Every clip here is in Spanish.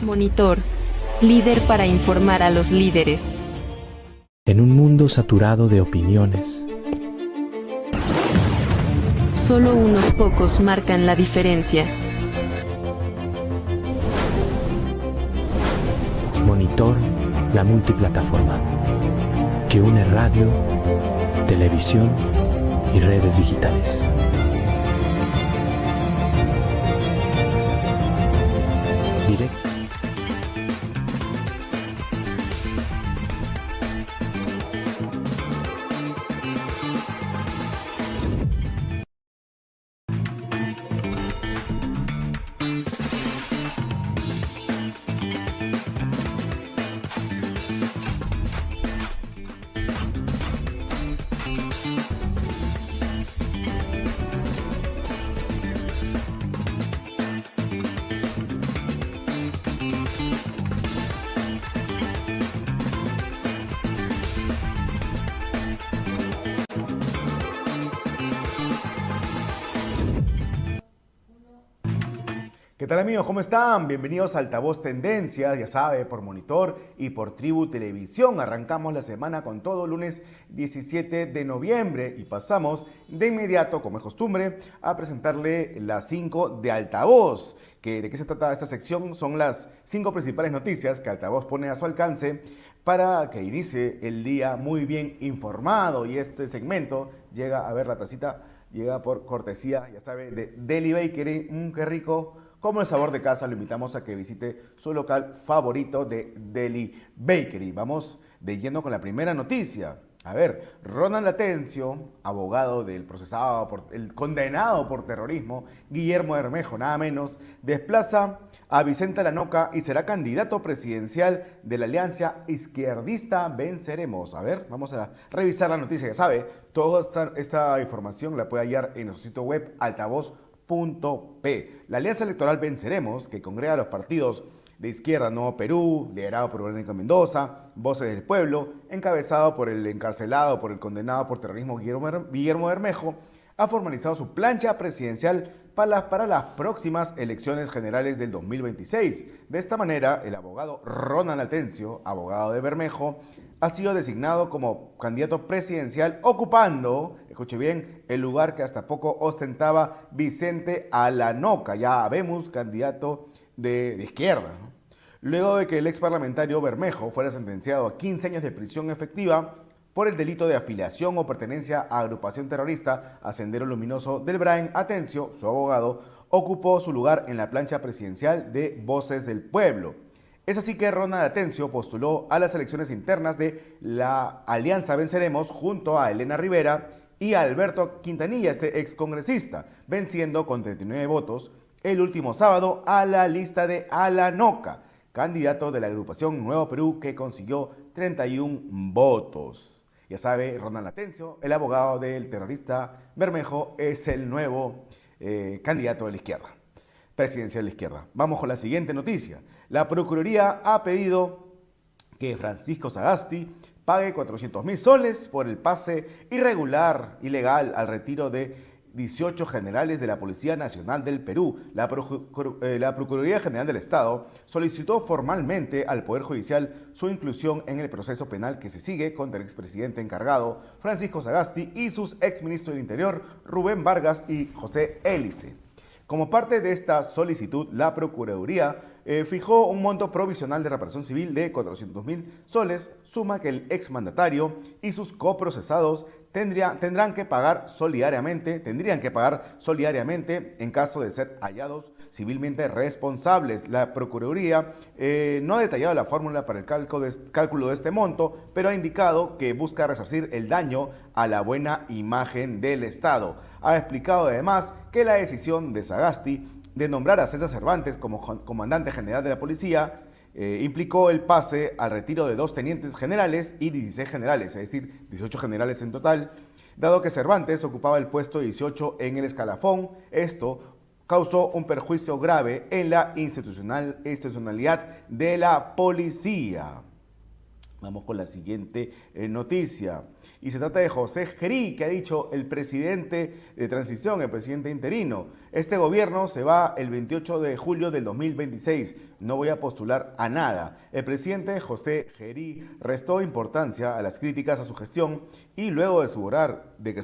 Monitor, líder para informar a los líderes. En un mundo saturado de opiniones, solo unos pocos marcan la diferencia. Monitor, la multiplataforma que une radio, televisión y redes digitales. Directo. ¿Qué tal amigos? ¿Cómo están? Bienvenidos a Altavoz Tendencias, ya sabe, por Monitor y por Tribu Televisión. Arrancamos la semana con todo, lunes 17 de noviembre y pasamos de inmediato, como es costumbre, a presentarle las 5 de Altavoz. ¿De qué se trata esta sección? Son las 5 principales noticias que Altavoz pone a su alcance para que inicie el día muy bien informado. Y este segmento llega, a ver la tacita, llega por cortesía, ya sabe, de Deli Bakery. ¡Qué rico! Como el sabor de casa, lo invitamos a que visite su local favorito de Deli Bakery. Vamos de lleno con la primera noticia. A ver, Ronald Atencio, abogado del el condenado por terrorismo, Guillermo Bermejo, nada menos, desplaza a Vicente Lanoca y será candidato presidencial de la Alianza Izquierdista Venceremos. A ver, vamos a revisar la noticia. Ya sabe, toda esta información la puede hallar en nuestro sitio web altavoz.p. La Alianza Electoral Venceremos, que congrega a los partidos de izquierda Nuevo Perú, liderado por Verónica Mendoza, Voces del Pueblo, encabezado por el encarcelado, por el condenado por terrorismo Guillermo Bermejo, ha formalizado su plancha presidencial para las próximas elecciones generales del 2026. De esta manera, el abogado Ronald Atencio, abogado de Bermejo, ha sido designado como candidato presidencial, ocupando, escuche bien, el lugar que hasta poco ostentaba Vicente Lanoca, ya vemos, candidato de izquierda, ¿no? Luego de que el ex parlamentario Bermejo fuera sentenciado a 15 años de prisión efectiva por el delito de afiliación o pertenencia a agrupación terrorista a Sendero Luminoso del Brain, Atencio, su abogado, ocupó su lugar en la plancha presidencial de Voces del Pueblo. Es así que Ronald Atencio postuló a las elecciones internas de la Alianza Venceremos junto a Elena Rivera y a Alberto Quintanilla, este excongresista, venciendo con 39 votos el último sábado a la lista de Lanoca, candidato de la agrupación Nuevo Perú, que consiguió 31 votos. Ya sabe, Ronald Atencio, el abogado del terrorista Bermejo, es el nuevo candidato de la izquierda, presidencial de la izquierda. Vamos con la siguiente noticia. La Procuraduría ha pedido que Francisco Sagasti pague 400.000 soles por el pase ilegal al retiro de 18 generales de la Policía Nacional del Perú. La Procuraduría General del Estado solicitó formalmente al Poder Judicial su inclusión en el proceso penal que se sigue contra el expresidente encargado Francisco Sagasti y sus exministros del Interior Rubén Vargas y José Hélice. Como parte de esta solicitud, la Procuraduría fijó un monto provisional de reparación civil de 400.000 soles, suma que el exmandatario y sus coprocesados tendrían que pagar solidariamente en caso de ser hallados civilmente responsables. La Procuraduría no ha detallado la fórmula para el cálculo de este monto, pero ha indicado que busca resarcir el daño a la buena imagen del Estado. Ha explicado además que la decisión de Sagasti de nombrar a César Cervantes como comandante general de la policía implicó el pase al retiro de 2 tenientes generales y 16 generales, es decir, 18 generales en total, dado que Cervantes ocupaba el puesto 18 en el escalafón. Esto causó un perjuicio grave en la institucionalidad de la policía. Vamos con la siguiente noticia. Y se trata de José Gerí, que ha dicho el presidente de transición, el presidente interino. Este gobierno se va el 28 de julio del 2026. No voy a postular a nada. El presidente José Gerí restó importancia a las críticas a su gestión y luego de asegurar que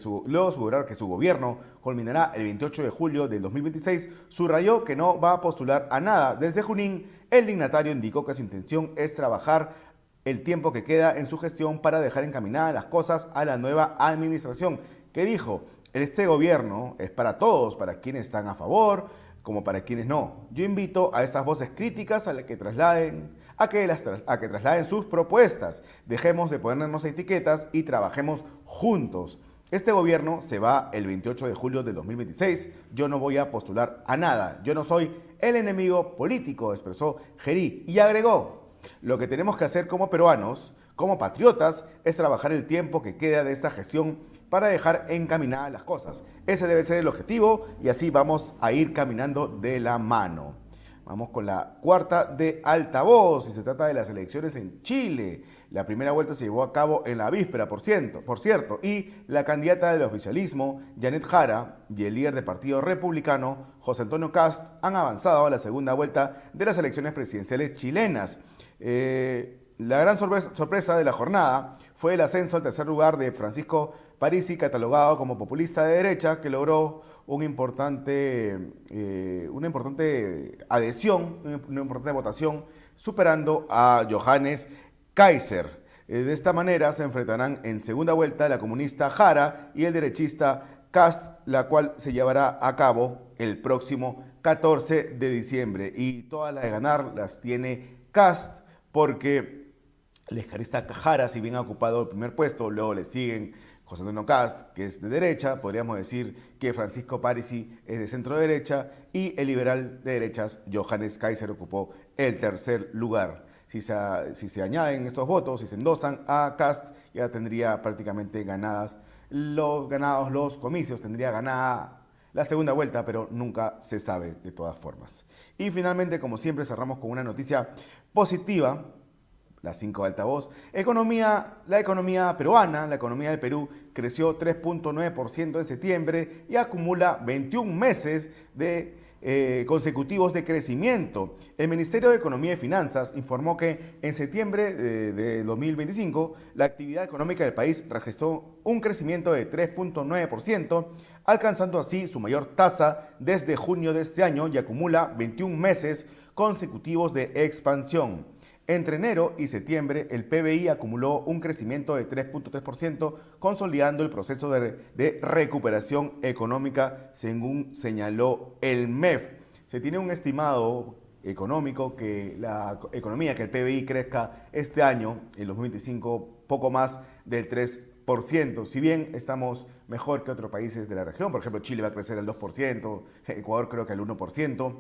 su gobierno culminará el 28 de julio del 2026, subrayó que no va a postular a nada. Desde Junín, el dignatario indicó que su intención es trabajar el tiempo que queda en su gestión para dejar encaminadas las cosas a la nueva administración, que dijo, este gobierno es para todos, para quienes están a favor, como para quienes no. Yo invito a esas voces críticas a que trasladen sus propuestas. Dejemos de ponernos etiquetas y trabajemos juntos. Este gobierno se va el 28 de julio de 2026. Yo no voy a postular a nada. Yo no soy el enemigo político, expresó Gerí, y agregó: lo que tenemos que hacer como peruanos, como patriotas, es trabajar el tiempo que queda de esta gestión para dejar encaminadas las cosas. Ese debe ser el objetivo y así vamos a ir caminando de la mano. Vamos con la cuarta de altavoz y se trata de las elecciones en Chile. La primera vuelta se llevó a cabo en la víspera, por cierto, y la candidata del oficialismo, Janet Jara, y el líder del Partido Republicano, José Antonio Kast, han avanzado a la segunda vuelta de las elecciones presidenciales chilenas. La gran sorpresa de la jornada fue el ascenso al tercer lugar de Francisco Parisi, catalogado como populista de derecha, que logró una importante adhesión, una importante votación, superando a Johannes Kaiser. De esta manera se enfrentarán en segunda vuelta la comunista Jara y el derechista Kast, la cual se llevará a cabo el próximo 14 de diciembre. Y todas las de ganar las tiene Kast, porque el escarista Jara, si bien ha ocupado el primer puesto, luego le siguen José Antonio Kast, que es de derecha, podríamos decir que Francisco Parisi es de centro derecha, y el liberal de derechas, Johannes Kaiser, ocupó el tercer lugar. Si se añaden estos votos, si se endosan a Kast, ya tendría prácticamente ganados los comicios, tendría ganada la segunda vuelta, pero nunca se sabe de todas formas. Y finalmente, como siempre, cerramos con una noticia positiva. Las 5 de altavoz. La economía peruana, la economía del Perú, creció 3.9% en septiembre y acumula 21 meses consecutivos de crecimiento. El Ministerio de Economía y Finanzas informó que en septiembre de 2025 la actividad económica del país registró un crecimiento de 3.9%, alcanzando así su mayor tasa desde junio de este año y acumula 21 meses consecutivos de expansión. Entre enero y septiembre, el PBI acumuló un crecimiento de 3.3%, consolidando el proceso de recuperación económica, según señaló el MEF. Se tiene un estimado económico que la economía, que el PBI crezca este año, en 2025, poco más del 3%. Si bien estamos mejor que otros países de la región, por ejemplo, Chile va a crecer al 2%, Ecuador creo que al 1%,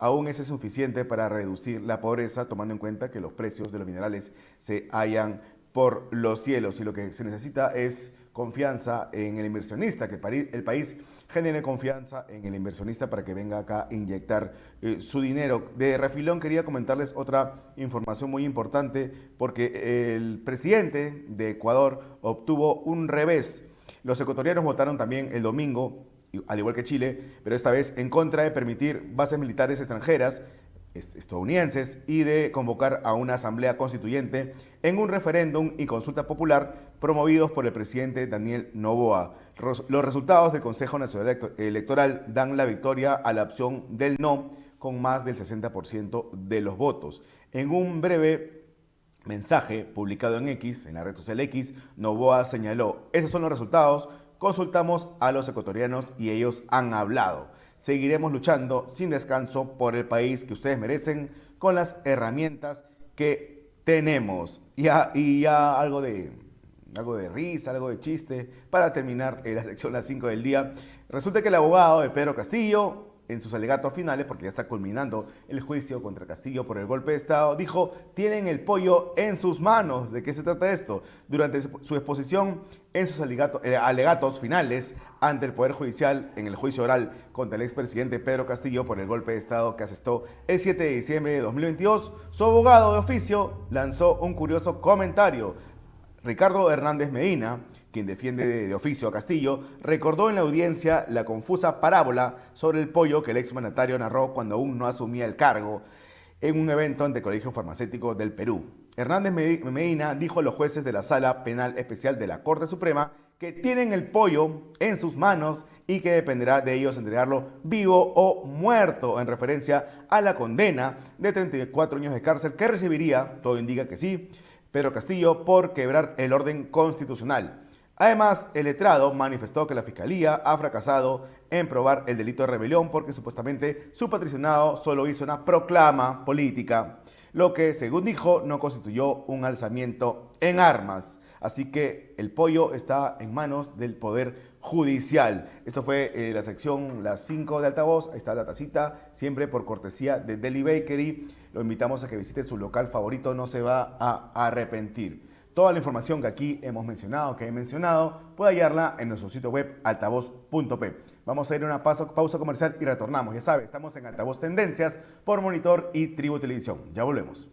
aún es suficiente para reducir la pobreza, tomando en cuenta que los precios de los minerales se hallan por los cielos y lo que se necesita es confianza en el inversionista, que el país genere confianza en el inversionista para que venga acá a inyectar su dinero. De refilón quería comentarles otra información muy importante, porque el presidente de Ecuador obtuvo un revés. Los ecuatorianos votaron también el domingo, al igual que Chile, pero esta vez en contra de permitir bases militares extranjeras estadounidenses y de convocar a una asamblea constituyente en un referéndum y consulta popular promovidos por el presidente Daniel Noboa. Los resultados del Consejo Nacional Electoral dan la victoria a la opción del no, con más del 60% de los votos. En un breve mensaje publicado en X, en la red social X, Noboa señaló: esos son los resultados. Consultamos a los ecuatorianos y ellos han hablado. Seguiremos luchando sin descanso por el país que ustedes merecen con las herramientas que tenemos. Y ya algo de risa, algo de chiste para terminar la sección las 5 del día. Resulta que el abogado de Pedro Castillo en sus alegatos finales, porque ya está culminando el juicio contra Castillo por el golpe de Estado, dijo: tienen el pollo en sus manos. ¿De qué se trata esto? Durante su exposición en sus alegatos finales ante el Poder Judicial en el juicio oral contra el expresidente Pedro Castillo por el golpe de Estado que asestó el 7 de diciembre de 2022, su abogado de oficio lanzó un curioso comentario. Ricardo Hernández Medina, quien defiende de oficio a Castillo, recordó en la audiencia la confusa parábola sobre el pollo que el exmandatario narró cuando aún no asumía el cargo en un evento ante el Colegio Farmacéutico del Perú. Hernández Medina dijo a los jueces de la Sala Penal Especial de la Corte Suprema que tienen el pollo en sus manos y que dependerá de ellos entregarlo vivo o muerto, en referencia a la condena de 34 años de cárcel que recibiría, todo indica que sí, Pedro Castillo por quebrar el orden constitucional. Además, el letrado manifestó que la Fiscalía ha fracasado en probar el delito de rebelión porque supuestamente su patrocinado solo hizo una proclama política, lo que, según dijo, no constituyó un alzamiento en armas. Así que el pollo está en manos del Poder Judicial. Esto fue la sección Las 5 de Altavoz. Ahí está la tacita, siempre por cortesía de Deli Bakery. Lo invitamos a que visite su local favorito, no se va a arrepentir. Toda la información que aquí hemos mencionado, puede hallarla en nuestro sitio web altavoz.p. Vamos a ir a una pausa comercial y retornamos. Ya sabe, estamos en Altavoz Tendencias por Monitor y Tribu Televisión. Ya volvemos.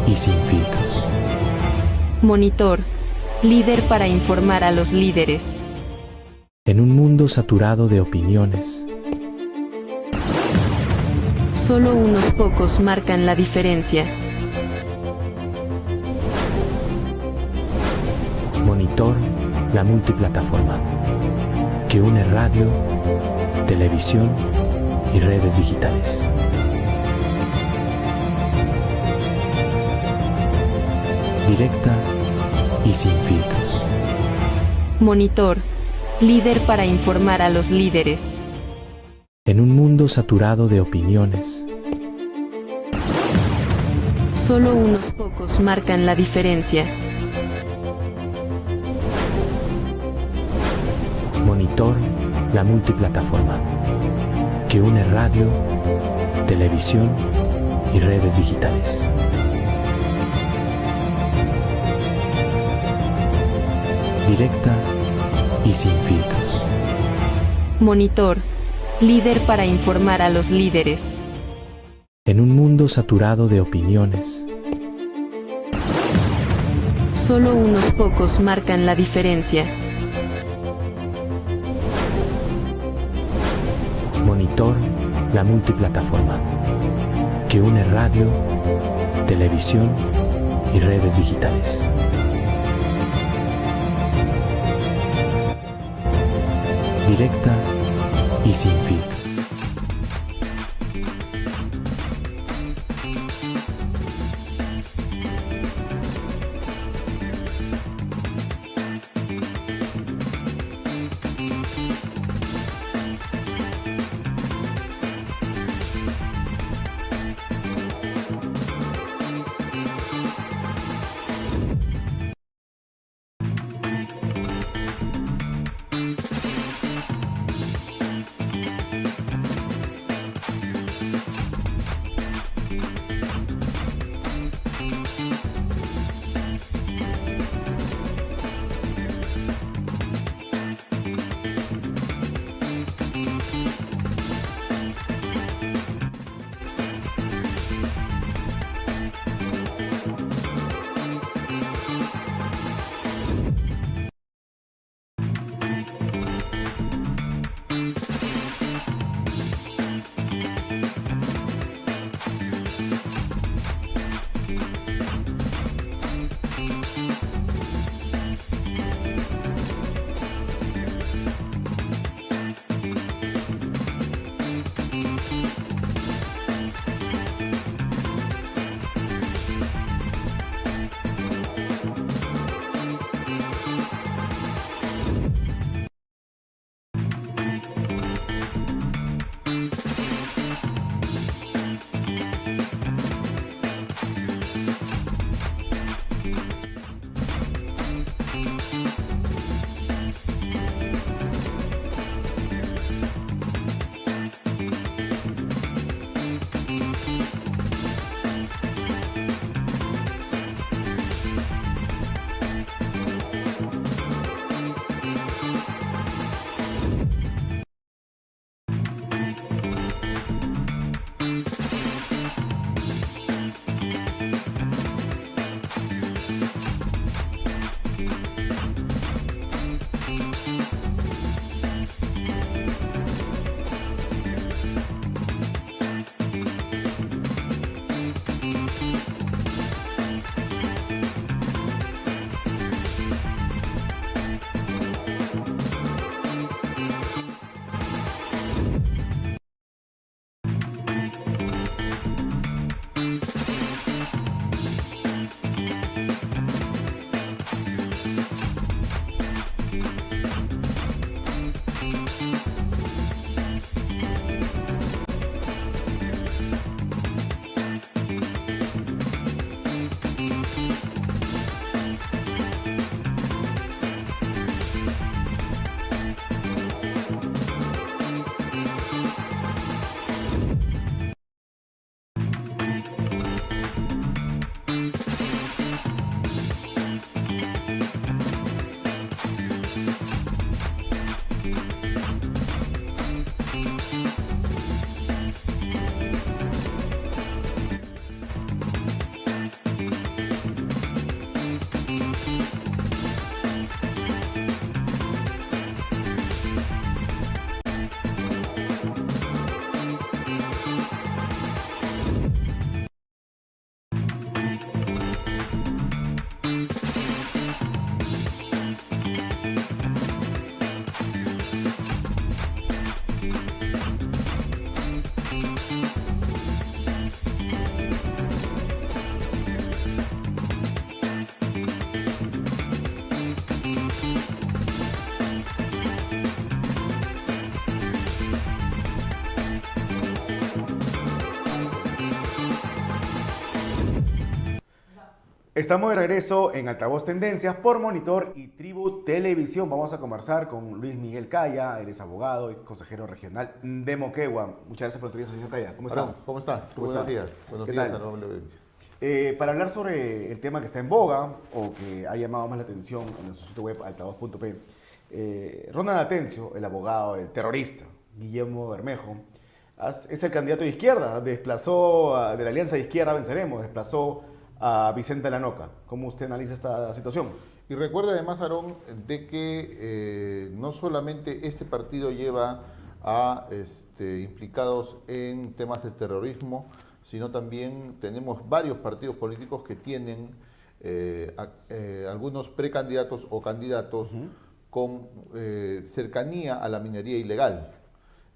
Y sin filtros. Monitor, líder para informar a los líderes. En un mundo saturado de opiniones, Solo unos pocos marcan la diferencia. Monitor, la multiplataforma que une radio, televisión y redes digitales. Directa y sin filtros. Monitor, líder para informar a los líderes. En un mundo saturado de opiniones, Solo unos pocos marcan la diferencia. Monitor, la multiplataforma que une radio, televisión y redes digitales. Directa y sin filtros. Monitor, líder para informar a los líderes. En un mundo saturado de opiniones, Solo unos pocos marcan la diferencia. Monitor, la multiplataforma que une radio, televisión y redes digitales. Directa y sin filtro. Estamos de regreso en Altavoz Tendencias por Monitor y Tribu Televisión. Vamos a conversar con Luis Miguel Caya, él es abogado y consejero regional de Moquegua. Muchas gracias por tu tiempo, señor Caya. ¿Cómo está? ¿Cómo está? Buenos días. Buenos días a la noble audiencia. Para hablar sobre el tema que está en boga o que ha llamado más la atención en nuestro sitio web altavoz.p, Ronald Atencio, el abogado, el terrorista, Guillermo Bermejo, es el candidato de izquierda, desplazó de la Alianza de Izquierda Venceremos, desplazó a Vicente Lanoca. ¿Cómo usted analiza esta situación? Y recuerda además, Aarón, de que no solamente este partido lleva a implicados en temas de terrorismo, sino también tenemos varios partidos políticos que tienen algunos precandidatos o candidatos con cercanía a la minería ilegal.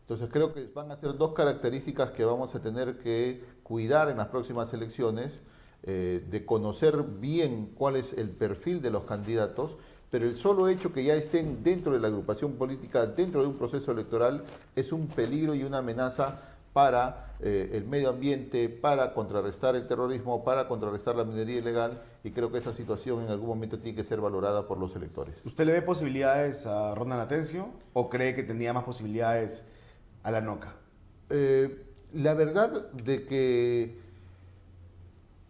Entonces creo que van a ser dos características que vamos a tener que cuidar en las próximas elecciones, de conocer bien cuál es el perfil de los candidatos, pero el solo hecho que ya estén dentro de la agrupación política, dentro de un proceso electoral, es un peligro y una amenaza para el medio ambiente, para contrarrestar el terrorismo, para contrarrestar la minería ilegal, y creo que esa situación en algún momento tiene que ser valorada por los electores. ¿Usted le ve posibilidades a Ronald Atencio o cree que tenía más posibilidades a Lanoca? La verdad de que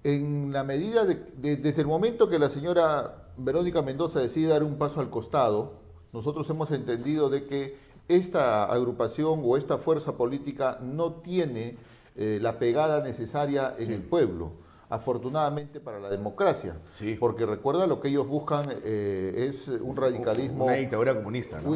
en la medida desde el momento que la señora Verónica Mendoza decide dar un paso al costado, nosotros hemos entendido de que esta agrupación o esta fuerza política no tiene la pegada necesaria en el pueblo, afortunadamente para la democracia, porque recuerda, lo que ellos buscan es un radicalismo, una dictadura comunista, ¿no?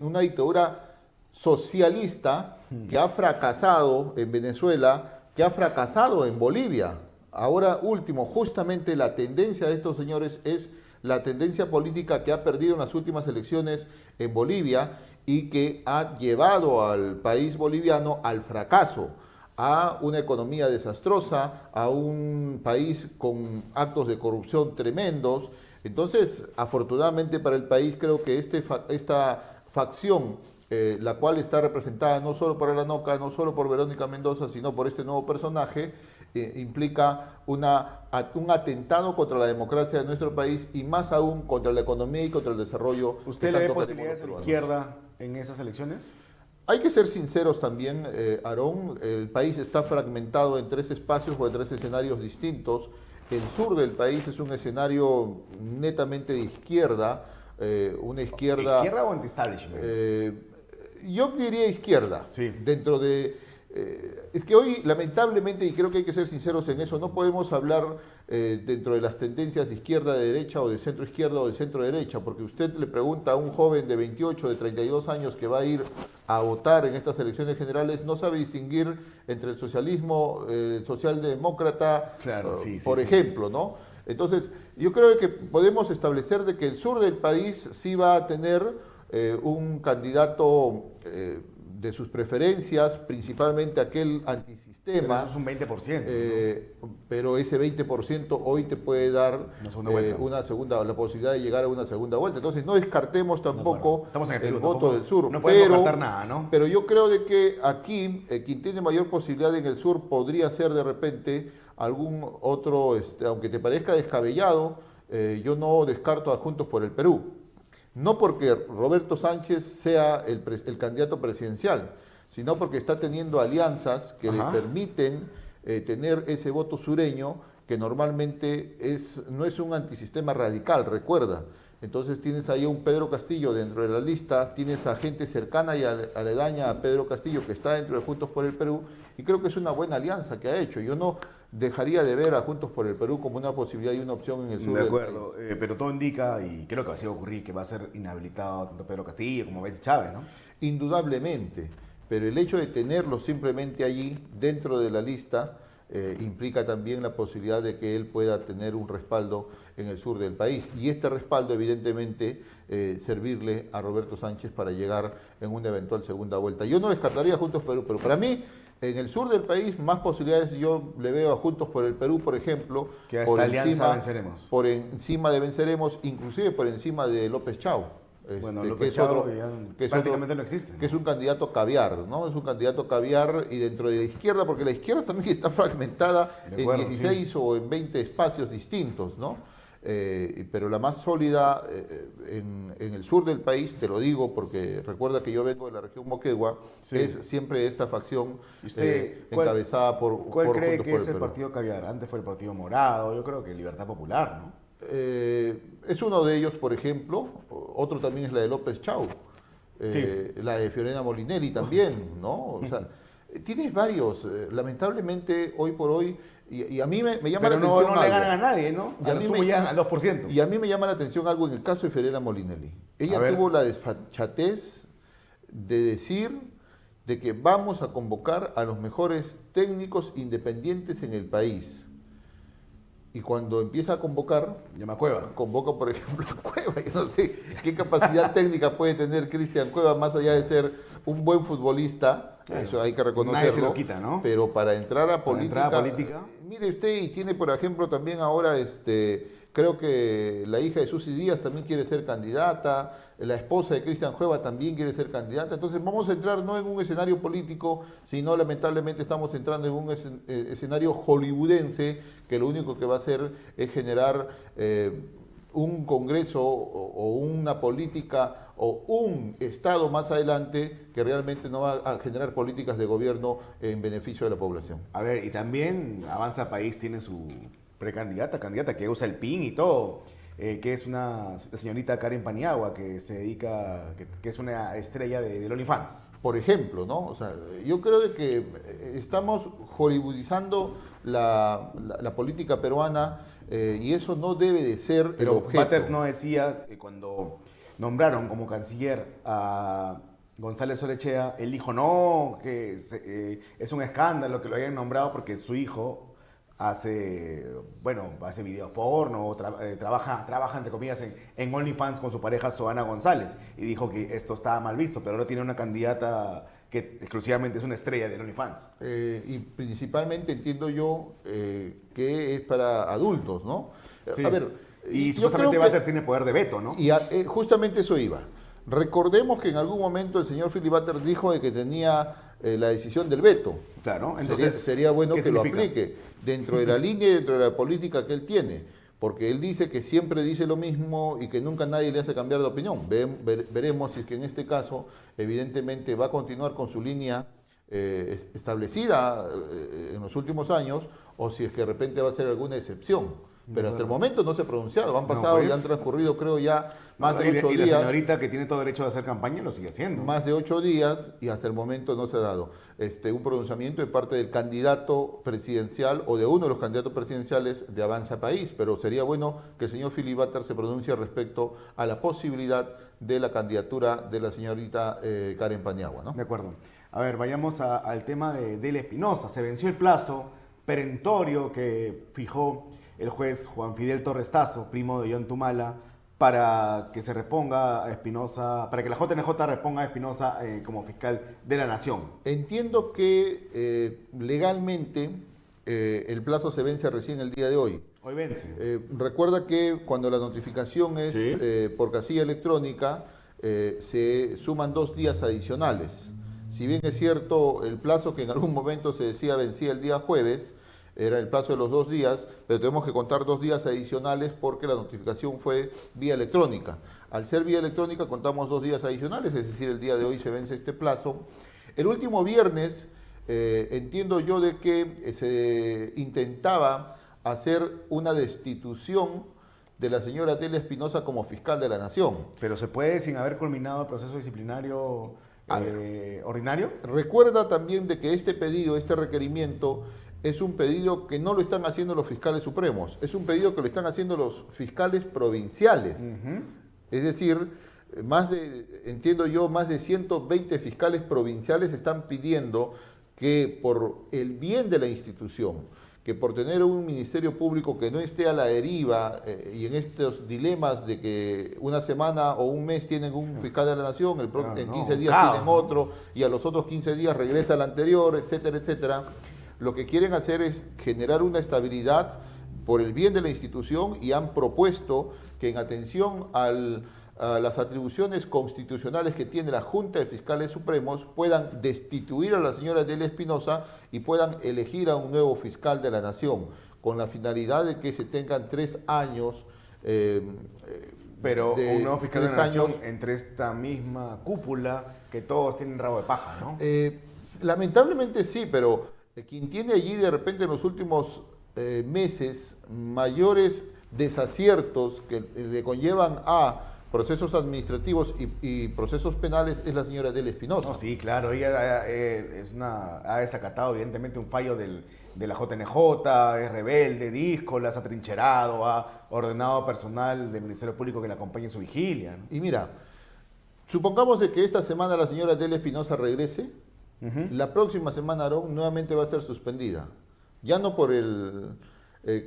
Una dictadura socialista que ha fracasado en Venezuela, que ha fracasado en Bolivia. Ahora último, justamente la tendencia de estos señores es la tendencia política que ha perdido en las últimas elecciones en Bolivia y que ha llevado al país boliviano al fracaso, a una economía desastrosa, a un país con actos de corrupción tremendos. Entonces, afortunadamente para el país, creo que esta facción, la cual está representada no solo por Lanoca, no solo por Verónica Mendoza, sino por este nuevo personaje, implica un atentado contra la democracia de nuestro país y más aún contra la economía y contra el desarrollo. ¿Usted le ve posibilidades a la izquierda en esas elecciones? Hay que ser sinceros también, Aarón, el país está fragmentado en tres espacios o en tres escenarios distintos. El sur del país es un escenario netamente de izquierda, una izquierda... ¿Izquierda o anti-establishment? Yo diría izquierda, dentro de... es que hoy, lamentablemente, y creo que hay que ser sinceros en eso, no podemos hablar dentro de las tendencias de izquierda, de derecha, o de centro izquierda o de centro derecha, porque usted le pregunta a un joven de 28, de 32 años que va a ir a votar en estas elecciones generales, no sabe distinguir entre el socialismo, socialdemócrata, por ejemplo, ¿no? Entonces, yo creo que podemos establecer de que el sur del país sí va a tener un candidato de sus preferencias, principalmente aquel antisistema. Pero eso es un 20%. Pero ese 20% hoy te puede dar la posibilidad de llegar a una segunda vuelta. Entonces no descartemos tampoco el voto del sur. No podemos faltar nada, ¿no? Pero yo creo de que aquí quien tiene mayor posibilidad en el sur podría ser de repente algún otro, aunque te parezca descabellado, yo no descarto a Juntos por el Perú. No porque Roberto Sánchez sea el candidato presidencial, sino porque está teniendo alianzas que le permiten tener ese voto sureño que normalmente no es un antisistema radical, recuerda. Entonces tienes ahí a un Pedro Castillo dentro de la lista, tienes a gente cercana y aledaña a Pedro Castillo que está dentro de Juntos por el Perú, y creo que es una buena alianza que ha hecho. Yo no dejaría de ver a Juntos por el Perú como una posibilidad y una opción en el sur. De acuerdo, pero todo indica, y creo que así va a ocurrir, que va a ser inhabilitado tanto Pedro Castillo como Betsy Chávez, ¿no? Indudablemente, pero el hecho de tenerlo simplemente allí dentro de la lista implica también la posibilidad de que él pueda tener un respaldo en el sur del país, y este respaldo evidentemente servirle a Roberto Sánchez para llegar en una eventual segunda vuelta. Yo no descartaría Juntos Perú, pero para mí en el sur del país más posibilidades yo le veo a Juntos por el Perú, por ejemplo, que a esta alianza Venceremos, por encima de Venceremos, inclusive por encima de López Chau. Bueno, que López es Chao otro- ya que es prácticamente otro- no existe, ¿no? que es un candidato caviar, ¿no? Es un candidato caviar y dentro de la izquierda, porque la izquierda también está fragmentada De acuerdo, en 16 o en 20 espacios distintos, ¿no? Pero la más sólida en el sur del país, te lo digo porque recuerda que yo vengo de la región Moquegua, Sí. es siempre esta facción ¿Y usted encabezada por ¿Cuál cree Juntos que por es el Perú. partido caviar? Antes fue el Partido Morado, yo creo que Libertad Popular, ¿no? Es uno de ellos, por ejemplo. Otro también es la de López Chau. La de Fiorella Molinelli también, ¿no? O sea, tienes varios. Lamentablemente, hoy por hoy, y a mí me llama Pero la no, atención no le algo. ganan a nadie, ¿no? Y a A lo mí sumo me- llegan al 2%. Y a mí me llama la atención algo en el caso de Fiorella Molinelli. A Ella ver. tuvo la desfachatez de decir de que vamos a convocar a los mejores técnicos independientes en el país. Y cuando empieza a convocar, Llama Cueva. convoca, por ejemplo, a Cueva. Yo no sé qué capacidad técnica puede tener Cristian Cueva, más allá de ser un buen futbolista, Claro. eso hay que reconocerlo. Nadie se lo quita, ¿no? Pero para entrar a Para política, entrar a política. mire usted, y tiene, por ejemplo, también ahora, creo que la hija de Susy Díaz también quiere ser candidata, la esposa de Cristian Cueva también quiere ser candidata. Entonces vamos a entrar no en un escenario político, sino lamentablemente estamos entrando en un escenario hollywoodense que lo único que va a hacer es generar un congreso o una política o un Estado más adelante que realmente no va a generar políticas de gobierno en beneficio de la población. A ver, y también Avanza País tiene su candidata que usa el PIN y todo, que es la señorita Karen Paniagua, que se dedica, que es una estrella del OnlyFans. Por ejemplo, ¿no? O sea, yo creo de que estamos hollywoodizando la política peruana y eso no debe de ser el Pero objeto. Batters no decía que cuando nombraron como canciller a González Orechea, él dijo no, que es un escándalo que lo hayan nombrado porque su hijo hace videos porno, o trabaja entre comillas en OnlyFans con su pareja Zoana González, y dijo que esto estaba mal visto, pero ahora tiene una candidata que exclusivamente es una estrella del OnlyFans. Y principalmente entiendo yo que es para adultos, ¿no? Sí. A ver, Y yo supuestamente creo que- Batters tiene poder de veto, ¿no? Y justamente eso iba. Recordemos que en algún momento el señor Philip Butters dijo de que tenía la decisión del veto. Claro, entonces Sería bueno ¿qué que lo significa? aplique dentro de la línea y dentro de la política que él tiene, porque él dice que siempre dice lo mismo y que nunca nadie le hace cambiar de opinión. Veremos si es que en este caso, evidentemente, va a continuar con su línea establecida en los últimos años o si es que de repente va a ser alguna excepción. Pero hasta el momento no se ha pronunciado, han pasado pues. y han transcurrido creo ya más de 8 y la días. señorita que tiene todo derecho de hacer campaña lo sigue haciendo. Más de 8 días y hasta el momento no se ha dado un pronunciamiento de parte del candidato presidencial o de uno de los candidatos presidenciales de Avanza País, pero sería bueno que el señor Philip Butters se pronuncie respecto a la posibilidad de la candidatura de la señorita Karen Paniagua, ¿no? De acuerdo. A ver, vayamos al tema de Del Espinosa. Se venció el plazo perentorio que fijó el juez Juan Fidel Torres Tazo, primo de John Tumala, para que se reponga a Espinosa, para que la JNJ reponga a Espinosa como fiscal de la Nación. Entiendo que legalmente el plazo se vence recién el día de hoy. Hoy vence. Recuerda que cuando la notificación es Sí. por casilla electrónica, se suman 2 días adicionales. Si bien es cierto, el plazo que en algún momento se decía vencía el día jueves, era el plazo de los 2 días, pero tenemos que contar 2 días adicionales porque la notificación fue vía electrónica. Al ser vía electrónica contamos 2 días adicionales, es decir, el día de hoy se vence este plazo. El último viernes entiendo yo de que se intentaba hacer una destitución de la señora Delia Espinosa como fiscal de la Nación. Pero se puede sin haber culminado el proceso disciplinario ordinario. Recuerda también de que este pedido, este requerimiento, es un pedido que no lo están haciendo los fiscales supremos, es un pedido que lo están haciendo los fiscales provinciales. Es decir, entiendo yo, más de 120 fiscales provinciales están pidiendo que por el bien de la institución, que por tener un ministerio público que no esté a la deriva y en estos dilemas de que una semana o un mes tienen un fiscal de la nación, en 15 días caos, tienen otro y a los otros 15 días regresa al anterior, etcétera, etcétera. Lo que quieren hacer es generar una estabilidad por el bien de la institución y han propuesto que en atención las atribuciones constitucionales que tiene la Junta de Fiscales Supremos, puedan destituir a la señora Delia Espinosa y puedan elegir a un nuevo fiscal de la Nación, con la finalidad de que se tengan 3 años. Pero un nuevo fiscal de la Nación años, entre esta misma cúpula que todos tienen rabo de paja, ¿no? Lamentablemente sí, pero quien tiene allí de repente en los últimos meses mayores desaciertos que le conllevan a procesos administrativos y procesos penales es la señora Delia Espinosa. No, sí, claro, ella ha desacatado evidentemente un fallo de la JNJ, es rebelde, díscola, se ha atrincherado, ha ordenado personal del Ministerio Público que la acompañe en su vigilia, ¿no? Y mira, supongamos de que esta semana la señora Delia Espinosa regrese, la próxima semana, Aarón, nuevamente va a ser suspendida. Ya no por el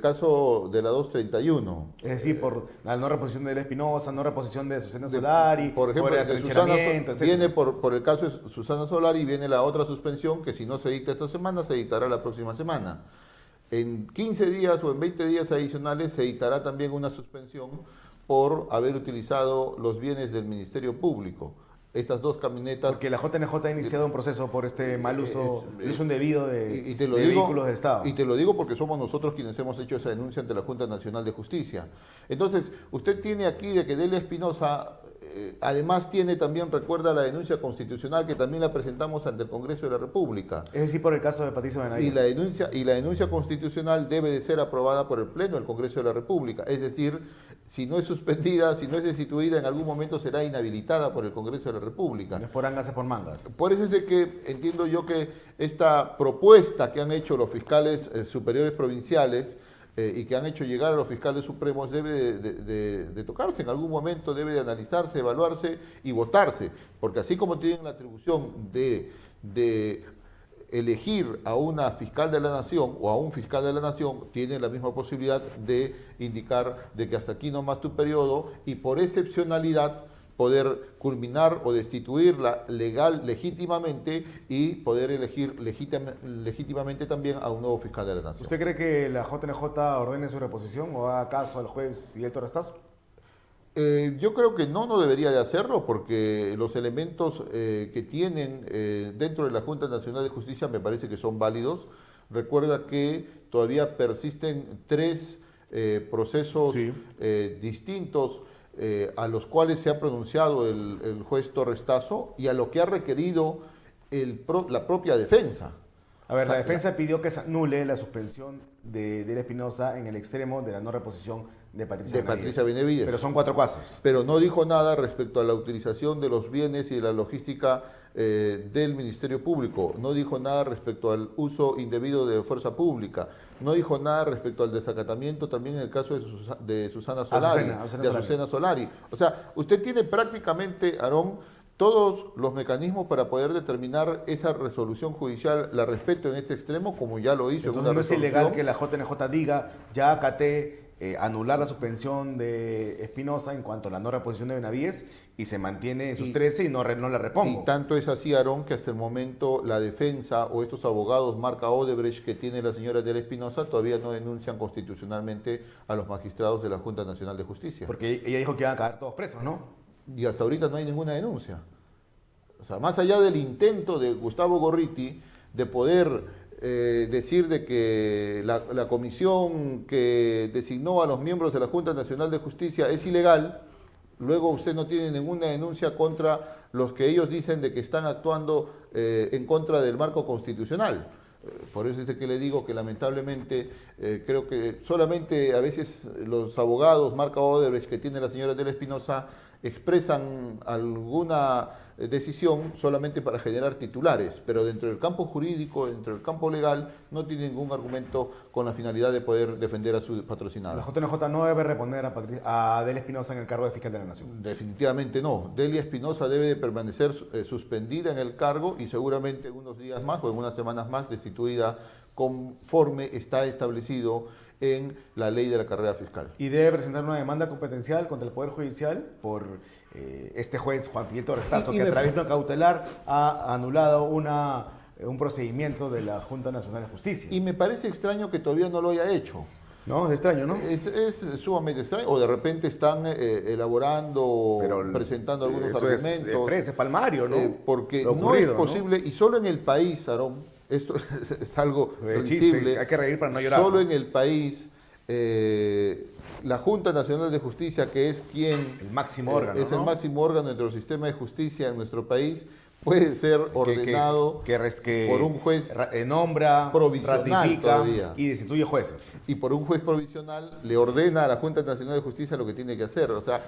caso de la 231. Es decir, por la no reposición de Delia Espinosa, no reposición de Susana Solari, por ejemplo, el de Susana, atrincheramiento, etc. viene por el caso de Susana Solari, viene la otra suspensión que si no se dicta esta semana, se dictará la próxima semana. En 15 días o en 20 días adicionales se dictará también una suspensión por haber utilizado los bienes del Ministerio Público. Estas 2 camionetas... Porque la JNJ ha iniciado un proceso por este mal uso, uso indebido de digo, vehículos del Estado. Y te lo digo porque somos nosotros quienes hemos hecho esa denuncia ante la Junta Nacional de Justicia. Entonces, usted tiene aquí de que Delia Espinosa, además tiene también, recuerda la denuncia constitucional que también la presentamos ante el Congreso de la República. Es decir, por el caso de Patricio Benavides. Y la denuncia constitucional debe de ser aprobada por el Pleno del Congreso de la República. Es decir, si no es suspendida, si no es destituida, en algún momento será inhabilitada por el Congreso de la República. No es por angas, es por mangas. Por eso es de que entiendo yo que esta propuesta que han hecho los fiscales superiores provinciales y que han hecho llegar a los fiscales supremos debe de tocarse en algún momento, debe de analizarse, evaluarse y votarse, porque así como tienen la atribución de elegir a una fiscal de la nación o a un fiscal de la nación, tienen la misma posibilidad de indicar de que hasta aquí no más tu periodo y por excepcionalidad poder culminar o destituirla legítimamente y poder elegir legítimamente también a un nuevo fiscal de la nación. ¿Usted cree que la JNJ ordene su reposición o haga caso al juez Fidel Torrastazo? Yo creo que no debería de hacerlo porque los elementos que tienen dentro de la Junta Nacional de Justicia me parece que son válidos. Recuerda que todavía persisten 3 procesos distintos a los cuales se ha pronunciado el juez Torrastazo y a lo que ha requerido la propia defensa. A ver, la defensa pidió que se anule la suspensión de Delia Espinosa en el extremo de la no reposición de Patricia Benavides. Pero son 4 casos. Pero no dijo nada respecto a la utilización de los bienes y de la logística del Ministerio Público. No dijo nada respecto al uso indebido de fuerza pública. No dijo nada respecto al desacatamiento también en el caso de Susana Solari. Azucena Solari. O sea, usted tiene prácticamente, Aarón, todos los mecanismos para poder determinar esa resolución judicial, la respeto en este extremo, como ya lo hizo. Entonces no es ilegal que la JNJ diga, ya acaté anular la suspensión de Espinosa en cuanto a la no reposición de Benavides y se mantiene en sus 13 y no la repongo. Y tanto es así, Aarón, que hasta el momento la defensa o estos abogados marca Odebrecht que tiene la señora Delia Espinosa todavía no denuncian constitucionalmente a los magistrados de la Junta Nacional de Justicia. Porque ella dijo que iban a caer todos presos, ¿no? Y hasta ahorita no hay ninguna denuncia. O sea, más allá del intento de Gustavo Gorriti de poder decir de que la comisión que designó a los miembros de la Junta Nacional de Justicia es ilegal, luego usted no tiene ninguna denuncia contra los que ellos dicen de que están actuando en contra del marco constitucional. Por eso es de que le digo que lamentablemente creo que solamente a veces los abogados marca Odebrecht que tiene la señora Delia Espinosa expresan alguna decisión solamente para generar titulares, pero dentro del campo jurídico, dentro del campo legal, no tiene ningún argumento con la finalidad de poder defender a su patrocinado. La JNJ no debe reponer a Delia Espinosa en el cargo de fiscal de la Nación. Definitivamente no. Delia Espinosa debe de permanecer suspendida en el cargo y seguramente unos días más o en unas semanas más destituida conforme está establecido en la ley de la carrera fiscal. Y debe presentar una demanda competencial contra el Poder Judicial por este juez Juan Fidel Torrastazo, que a través de una cautelar ha anulado un procedimiento de la Junta Nacional de Justicia. Y me parece extraño que todavía no lo haya hecho. No, es extraño, ¿no? Es sumamente extraño. O de repente están elaborando, presentando algunos eso argumentos. Es palmario, ¿no? Porque Lo ocurrido, no es posible, y solo en el país, Aarón, esto es algo Chiste, sensible, hay que reír para no llorar. solo ¿no? en el país, la Junta Nacional de Justicia, que es quien... El máximo órgano, es ¿no? el máximo órgano dentro del sistema de justicia en nuestro país, puede ser ordenado por un juez nombra, provisional ratifica todavía. y destituye jueces. Y por un juez provisional le ordena a la Junta Nacional de Justicia lo que tiene que hacer. O sea,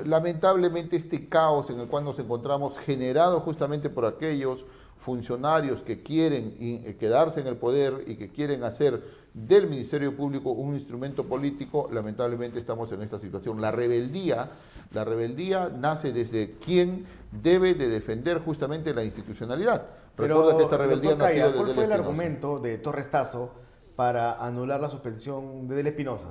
lamentablemente este caos en el cual nos encontramos, generado justamente por aquellos funcionarios que quieren quedarse en el poder y que quieren hacer del Ministerio Público un instrumento político, lamentablemente estamos en esta situación. La rebeldía nace desde quien debe de defender justamente la institucionalidad. Recuerda que esta rebeldía nació desde ¿cuál fue el Espinosa. argumento de Torres Tasso para anular la suspensión de Del Espinosa?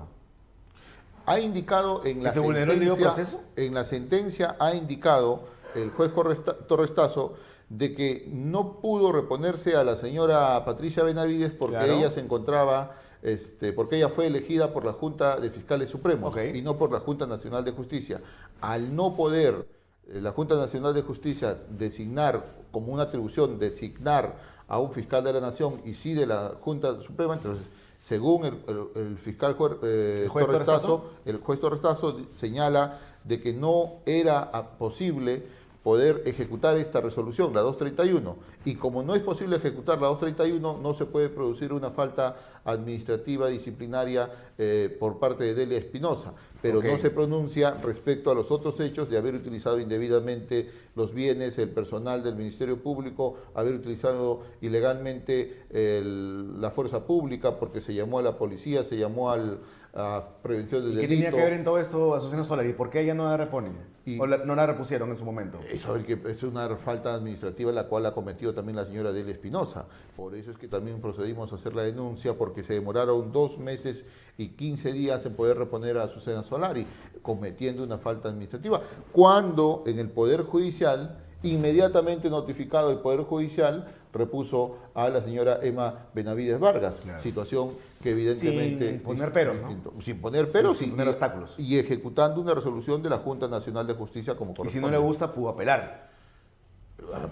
Ha indicado en la ¿Se vulneró el debido sentencia, proceso? en la sentencia ha indicado el juez Torres Tasso de que no pudo reponerse a la señora Patricia Benavides porque Claro. ella se encontraba, porque ella fue elegida por la Junta de Fiscales Supremos Ok. y no por la Junta Nacional de Justicia. Al no poder la Junta Nacional de Justicia designar como una atribución, designar a un fiscal de la Nación y sí de la Junta Suprema, entonces según el fiscal ¿El juez Torres Torres Tasso? Tasso, el juez Torres Tasso señala de que no era posible poder ejecutar esta resolución, la 231. Y como no es posible ejecutar la 231, no se puede producir una falta administrativa disciplinaria por parte de Delia Espinosa, pero Ok. no se pronuncia respecto a los otros hechos de haber utilizado indebidamente los bienes, el personal del Ministerio Público, haber utilizado ilegalmente la fuerza pública porque se llamó a la policía, se llamó a prevención del ¿Qué delito. tenía que ver en todo esto Azucena Solari? ¿Por qué ella no la repone? Y- ¿O no la repusieron en su momento? Eso es una falta administrativa la cual ha cometido también la señora Delia Espinosa. Por eso es que también procedimos a hacer la denuncia, porque se demoraron 2 meses y 15 días en poder reponer a Azucena Solari, cometiendo una falta administrativa. Cuando en el Poder Judicial, inmediatamente notificado el Poder Judicial, repuso a la señora Emma Benavides Vargas, Claro. situación que evidentemente... Sin poner peros, ¿no? Sin poner peros, Sin poner obstáculos. y ejecutando una resolución de la Junta Nacional de Justicia como Y si corresponde. no le gusta, pudo apelar.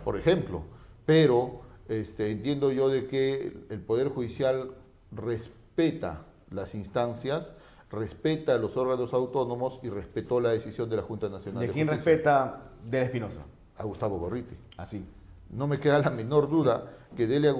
Por ejemplo, pero entiendo yo de que el Poder Judicial respeta las instancias, respeta los órganos autónomos y respetó la decisión de la Junta Nacional ¿De de quién Justicia. respeta Del Espinosa? A Gustavo Gorriti. Así. No me queda la menor duda que Delia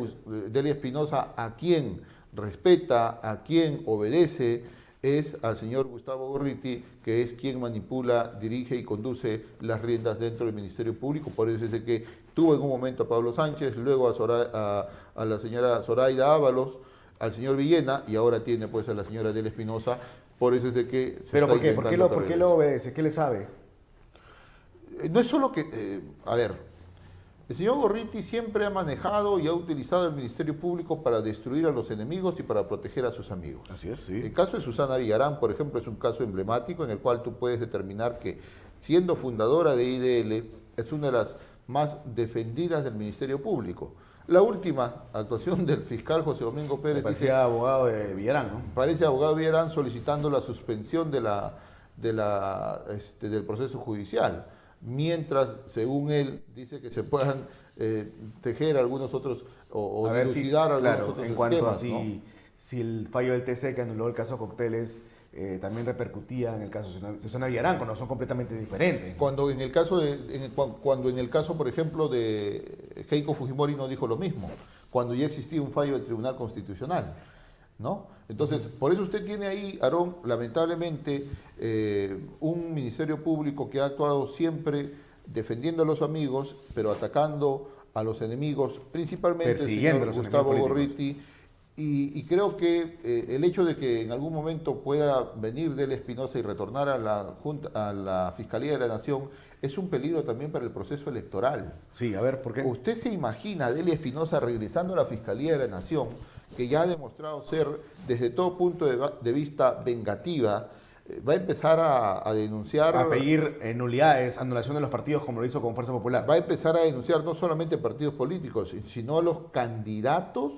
Espinosa, a quien respeta, a quien obedece, es al señor Gustavo Gorriti, que es quien manipula, dirige y conduce las riendas dentro del Ministerio Público. Por eso es de que tuvo en un momento a Pablo Sánchez, luego a la señora Zoraida Ábalos, al señor Villena, y ahora tiene pues a la señora Delia Espinosa. Por eso es de que se ¿Pero está por qué? ¿Por qué lo intentando obedece? ¿Qué le sabe? no es solo que, a ver, el señor Gorriti siempre ha manejado y ha utilizado el Ministerio Público para destruir a los enemigos y para proteger a sus amigos. Así es, El sí. caso de Susana Villarán, por ejemplo, es un caso emblemático en el cual tú puedes determinar que, siendo fundadora de IDL, es una de las más defendidas del Ministerio Público. La última actuación del fiscal José Domingo Me Pérez dice, parecía abogado de Villarán, ¿no? parece abogado Villarán solicitando la suspensión del proceso judicial, mientras, según él, dice que se puedan tejer algunos otros o A ver si, dilucidar algunos claro, otros en cuanto a esquemas, ¿no? si el fallo del TC que anuló el caso Cócteles también repercutía en el caso de Susana Villarán, cuando son completamente diferentes. Cuando en el caso, por ejemplo, de Keiko Fujimori no dijo lo mismo, cuando ya existía un fallo del Tribunal Constitucional, ¿no? Entonces, por eso usted tiene ahí, Aarón, lamentablemente, un Ministerio Público que ha actuado siempre defendiendo a los amigos, pero atacando a los enemigos, principalmente el Persiguiendo señor a los Gustavo enemigos políticos. Gorriti. Y creo que el hecho de que en algún momento pueda venir Delia Espinosa y retornar a la Fiscalía de la Nación es un peligro también para el proceso electoral. Sí, a ver, ¿por qué? ¿Usted se imagina a Delia Espinosa regresando a la Fiscalía de la Nación, que ya ha demostrado ser desde todo punto de vista vengativa, va a empezar a denunciar... A pedir nulidades, anulación de los partidos como lo hizo con Fuerza Popular. Va a empezar a denunciar no solamente partidos políticos, sino a los candidatos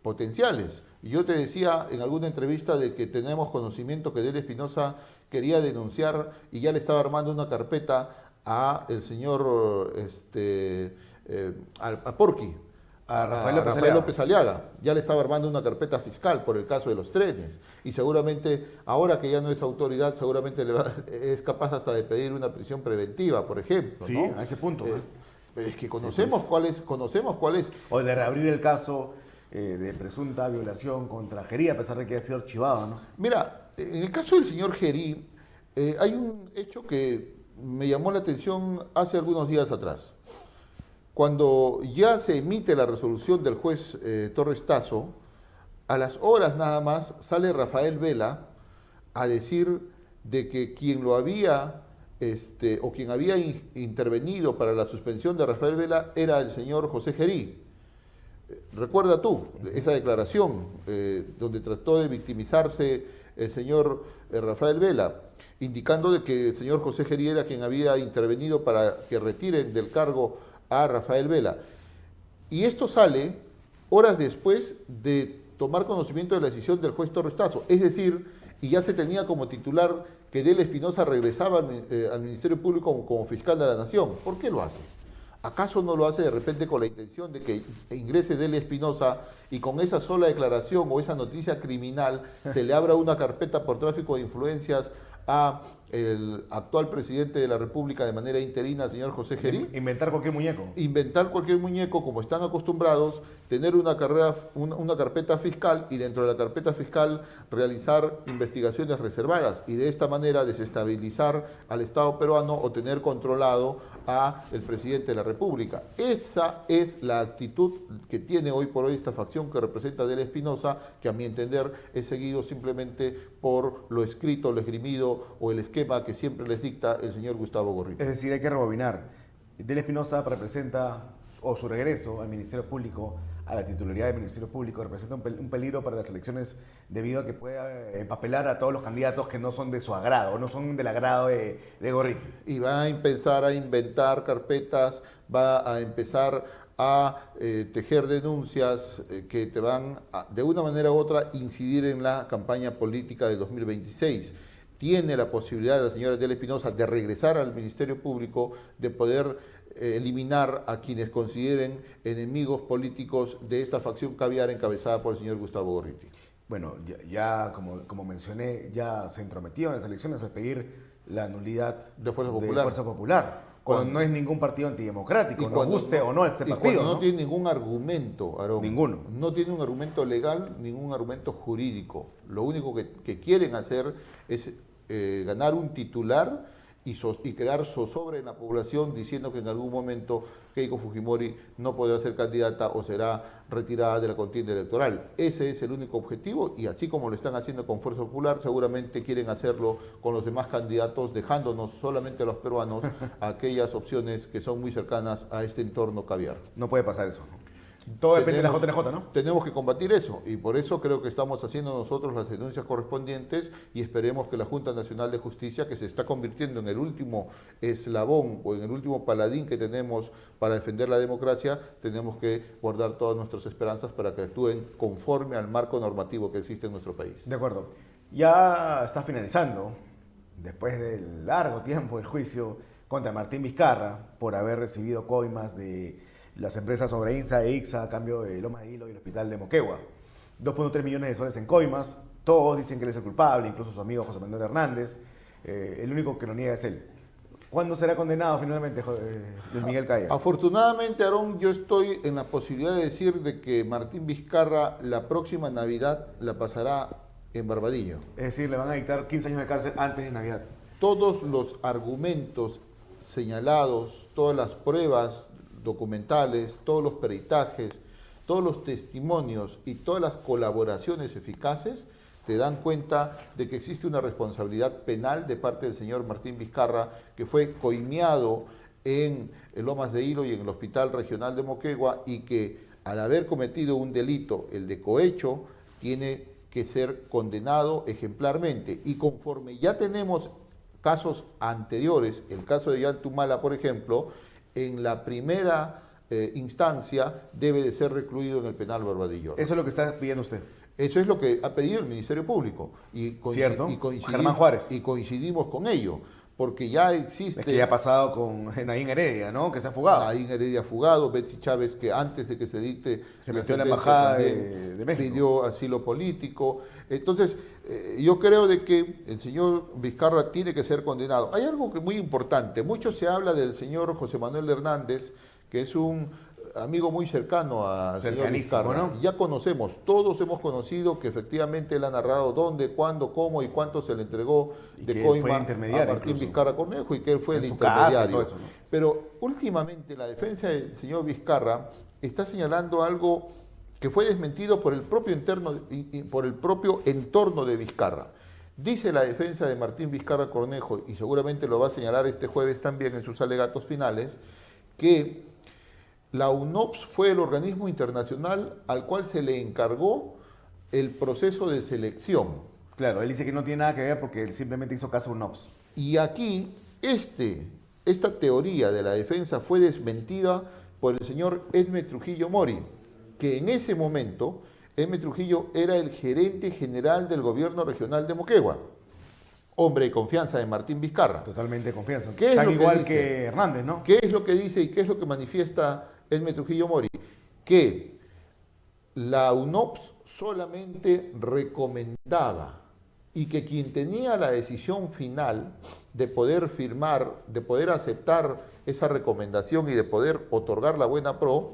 potenciales. Y yo te decía en alguna entrevista de que tenemos conocimiento que Del Espinosa quería denunciar y ya le estaba armando una carpeta a el señor a Porqui, A Rafael López Aliaga. Ya le estaba armando una carpeta fiscal por el caso de los trenes. Y seguramente, ahora que ya no es autoridad, seguramente es capaz hasta de pedir una prisión preventiva, por ejemplo. Sí, ¿no? a ese punto. Pero es que conocemos cuál es. O de reabrir el caso de presunta violación contra Gerí, a pesar de que ha sido archivado, ¿no? Mira, en el caso del señor Gerí, hay un hecho que me llamó la atención hace algunos días atrás. Cuando ya se emite la resolución del juez Torres Tasso, a las horas nada más sale Rafael Vela a decir de que quien lo había, o quien había intervenido para la suspensión de Rafael Vela era el señor José Gerí. Recuerda tú esa declaración donde trató de victimizarse el señor Rafael Vela, indicando de que el señor José Gerí era quien había intervenido para que retiren del cargo a Rafael Vela. Y esto sale horas después de tomar conocimiento de la decisión del juez Torres Tasso, es decir, y ya se tenía como titular que Del Espinosa regresaba al Ministerio Público como fiscal de la Nación. ¿Por qué lo hace? ¿Acaso no lo hace de repente con la intención de que ingrese Del Espinosa y con esa sola declaración o esa noticia criminal se le abra una carpeta por tráfico de influencias a el actual presidente de la República de manera interina, señor José Gerí? Inventar cualquier muñeco. Inventar cualquier muñeco, como están acostumbrados, tener una carpeta fiscal y dentro de la carpeta fiscal realizar investigaciones reservadas y de esta manera desestabilizar al Estado peruano o tener controlado a el presidente de la República. Esa es la actitud que tiene hoy por hoy esta facción que representa Del Espinosa, que a mi entender es seguido simplemente por lo escrito, lo esgrimido o el esquema que siempre les dicta el señor Gustavo Gorriti. Es decir, hay que rebobinar. Del Espinosa representa, o su regreso al Ministerio Público, a la titularidad del Ministerio Público, representa un peligro para las elecciones debido a que puede empapelar a todos los candidatos que no son de su agrado, no son del agrado de Gorriti. Y va a empezar a inventar carpetas, va a empezar a tejer denuncias que te van, de una manera u otra, incidir en la campaña política de 2026. Tiene la posibilidad la señora Del Espinosa de regresar al Ministerio Público, de poder eliminar a quienes consideren enemigos políticos de esta facción caviar encabezada por el señor Gustavo Gorriti. Bueno, ya como mencioné, ya se entrometió en las elecciones a pedir la nulidad de Fuerza Popular. Cuando no es ningún partido antidemocrático, nos guste o no este partido. Cuando no tiene ningún argumento, Aarón. Ninguno. No tiene un argumento legal, ningún argumento jurídico. Lo único que quieren hacer es ganar un titular y crear zozobra en la población diciendo que en algún momento Keiko Fujimori no podrá ser candidata o será retirada de la contienda electoral. Ese es el único objetivo y así como lo están haciendo con Fuerza Popular, seguramente quieren hacerlo con los demás candidatos, dejándonos solamente a los peruanos aquellas opciones que son muy cercanas a este entorno caviar. No puede pasar eso. Todo depende de la JNJ, ¿no? Tenemos que combatir eso y por eso creo que estamos haciendo nosotros las denuncias correspondientes y esperemos que la Junta Nacional de Justicia, que se está convirtiendo en el último eslabón o en el último paladín que tenemos para defender la democracia, tenemos que guardar todas nuestras esperanzas para que actúen conforme al marco normativo que existe en nuestro país. De acuerdo. Ya está finalizando, después del largo tiempo, el juicio contra Martín Vizcarra por haber recibido coimas de las empresas Sobreinsa e Ixa a cambio de Lomas de Hilo y el hospital de Moquegua. 2.3 millones de soles en coimas, todos dicen que él es el culpable, incluso su amigo José Manuel Hernández, el único que lo niega es él. ¿Cuándo será condenado finalmente Luis Miguel Caya? Afortunadamente, Aarón, yo estoy en la posibilidad de decir de que Martín Vizcarra la próxima Navidad la pasará en Barbadillo. Es decir, le van a dictar 15 años de cárcel antes de Navidad. Todos los argumentos señalados, todas las pruebas documentales, todos los peritajes, todos los testimonios y todas las colaboraciones eficaces te dan cuenta de que existe una responsabilidad penal de parte del señor Martín Vizcarra, que fue coimeado en Lomas de Hilo y en el Hospital Regional de Moquegua y que al haber cometido un delito, el de cohecho, tiene que ser condenado ejemplarmente. Y conforme ya tenemos casos anteriores, el caso de Yantumala, por ejemplo, en la primera instancia debe de ser recluido en el penal Barbadillo. Eso es lo que está pidiendo usted. Eso es lo que ha pedido el Ministerio Público. Cierto, Germán Juárez. Y coincidimos con ello, porque ya existe... Es que ya ha pasado con Naín Heredia, ¿no? Que se ha fugado. Naín Heredia fugado, Betsy Chávez, que antes de que se dicte... Se metió en la embajada de México. Pidió asilo político. Entonces, yo creo de que el señor Vizcarra tiene que ser condenado. Hay algo que es muy importante. Mucho se habla del señor José Manuel Hernández, que es un amigo muy cercano a señor Vizcarra, ¿no? Ya conocemos, todos hemos conocido que efectivamente él ha narrado dónde, cuándo, cómo y cuánto se le entregó de coima a Martín Vizcarra Cornejo y que él fue el intermediario. Eso, ¿no? Pero últimamente la defensa del señor Vizcarra está señalando algo que fue desmentido por el propio entorno de Vizcarra. Dice la defensa de Martín Vizcarra Cornejo, y seguramente lo va a señalar este jueves también en sus alegatos finales, que la UNOPS fue el organismo internacional al cual se le encargó el proceso de selección. Claro, él dice que no tiene nada que ver porque él simplemente hizo caso a UNOPS. Y aquí esta teoría de la defensa fue desmentida por el señor Edme Trujillo Mori, que en ese momento Edme Trujillo era el gerente general del gobierno regional de Moquegua, hombre de confianza de Martín Vizcarra. Totalmente de confianza. Tan igual que Hernández, ¿no? ¿Qué es lo que dice y qué es lo que manifiesta Edme Trujillo Mori? Que la UNOPS solamente recomendaba y que quien tenía la decisión final de poder firmar, de poder aceptar esa recomendación y de poder otorgar la buena pro,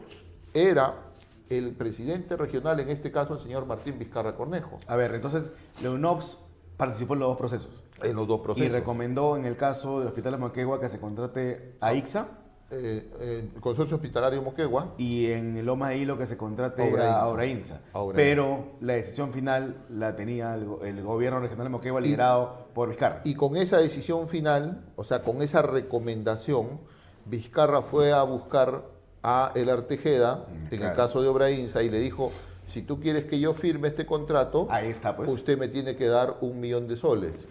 era el presidente regional, en este caso el señor Martín Vizcarra Cornejo. A ver, entonces la UNOPS participó en los dos procesos. En los dos procesos. Y recomendó en el caso del Hospital de Moquegua que se contrate a ICSA. El Consorcio Hospitalario Moquegua. Y en Lomas de Hilo que se contrate a Obrainsa. Pero la decisión final la tenía el gobierno regional de Moquegua liderado por Vizcarra. Y con esa decisión final, o sea, con esa recomendación, Vizcarra fue a buscar a El Tejeda, en el caso de Obrainsa, y le dijo: si tú quieres que yo firme este contrato, ahí está, pues, usted me tiene que dar 1 millón de soles.